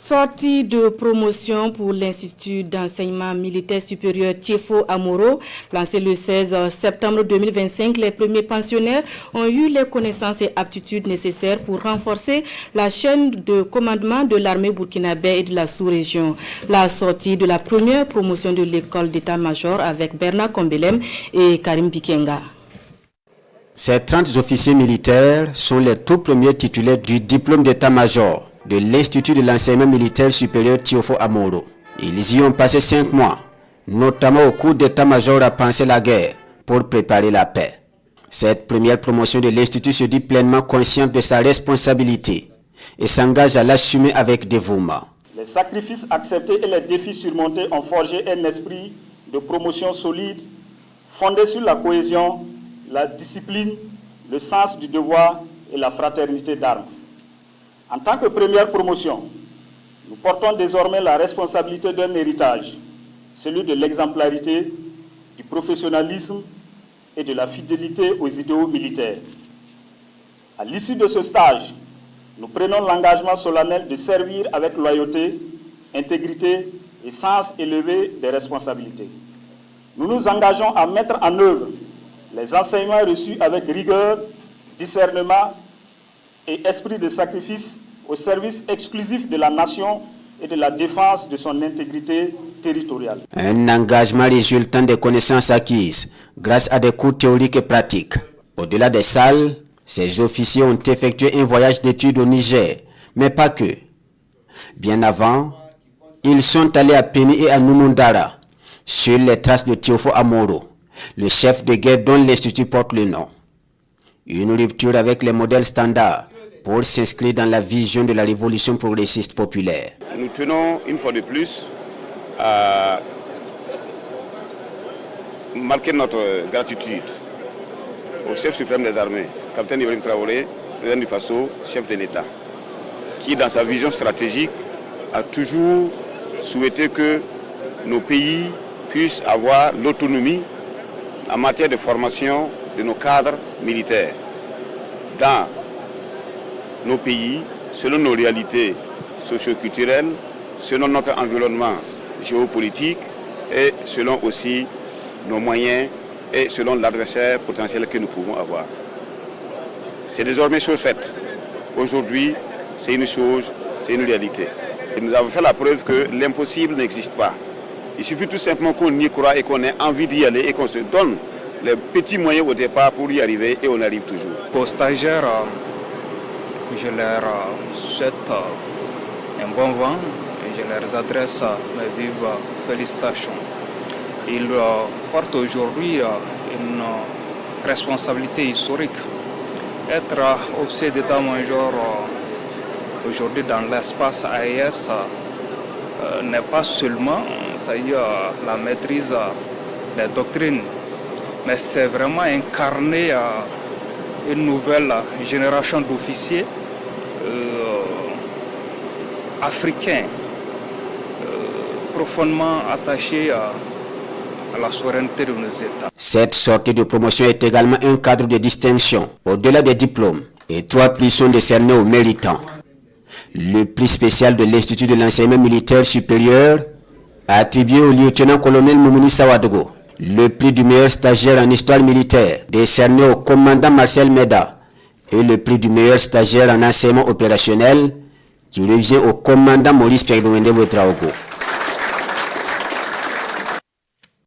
Sortie de promotion pour l'Institut d'enseignement militaire supérieur Tiefo Amoro. Lancé le 16 septembre 2025, les premiers pensionnaires ont eu les connaissances et aptitudes nécessaires pour renforcer la chaîne de commandement de l'armée burkinabé et de la sous-région. La sortie de la première promotion de l'école d'état-major avec Bernard Kombelem et Karim Bikenga. Ces 30 officiers militaires sont les tout premiers titulaires du diplôme d'état-major de l'Institut de l'enseignement militaire supérieur Tiefo Amoro. Ils y ont passé 5 mois, notamment au cours d'état-major à penser la guerre pour préparer la paix. Cette première promotion de l'Institut se dit pleinement consciente de sa responsabilité et s'engage à l'assumer avec dévouement. Les sacrifices acceptés et les défis surmontés ont forgé un esprit de promotion solide, fondé sur la cohésion, la discipline, le sens du devoir et la fraternité d'armes. En tant que première promotion, nous portons désormais la responsabilité d'un héritage, celui de l'exemplarité, du professionnalisme et de la fidélité aux idéaux militaires. À l'issue de ce stage, nous prenons l'engagement solennel de servir avec loyauté, intégrité et sens élevé des responsabilités. Nous nous engageons à mettre en œuvre les enseignements reçus avec rigueur, discernement et esprit de sacrifice au service exclusif de la nation et de la défense de son intégrité territoriale. Un engagement résultant des connaissances acquises grâce à des cours théoriques et pratiques. Au-delà des salles, ces officiers ont effectué un voyage d'études au Niger, mais pas que. Bien avant, ils sont allés à Péni et à Numundara, sur les traces de Tiefo Amoro, le chef de guerre dont l'Institut porte le nom. Une rupture avec les modèles standards pour s'inscrire dans la vision de la révolution progressiste populaire. Nous tenons une fois de plus à marquer notre gratitude au chef suprême des armées, capitaine Ibrahim Traoré, président du Faso, chef de l'État, qui dans sa vision stratégique a toujours souhaité que nos pays puissent avoir l'autonomie en matière de formation de nos cadres militaires dans nos pays, selon nos réalités socio-culturelles, selon notre environnement géopolitique et selon aussi nos moyens et selon l'adversaire potentiel que nous pouvons avoir. C'est désormais chose faite. Aujourd'hui, c'est une chose, c'est une réalité. Et nous avons fait la preuve que l'impossible n'existe pas. Il suffit tout simplement qu'on y croit et qu'on ait envie d'y aller et qu'on se donne les petits moyens au départ pour y arriver et on arrive toujours. Aux stagiaires, je leur souhaite un bon vent et je leur adresse mes vives félicitations. Ils portent aujourd'hui une responsabilité historique. Être officier d'état-major aujourd'hui dans l'espace AES n'est pas seulement la maîtrise des doctrines, mais c'est vraiment incarner une nouvelle génération d'officiers africains profondément attachés à la souveraineté de nos États. Cette sortie de promotion est également un cadre de distinction au-delà des diplômes et 3 prix sont décernés aux méritants. Le prix spécial de l'Institut de l'enseignement militaire supérieur attribué au lieutenant-colonel Moumouni Sawadogo. Le prix du meilleur stagiaire en histoire militaire décerné au commandant Marcel Meda et le prix du meilleur stagiaire en enseignement opérationnel qui revient au commandant Maurice Pierre-Doumbé Traoré.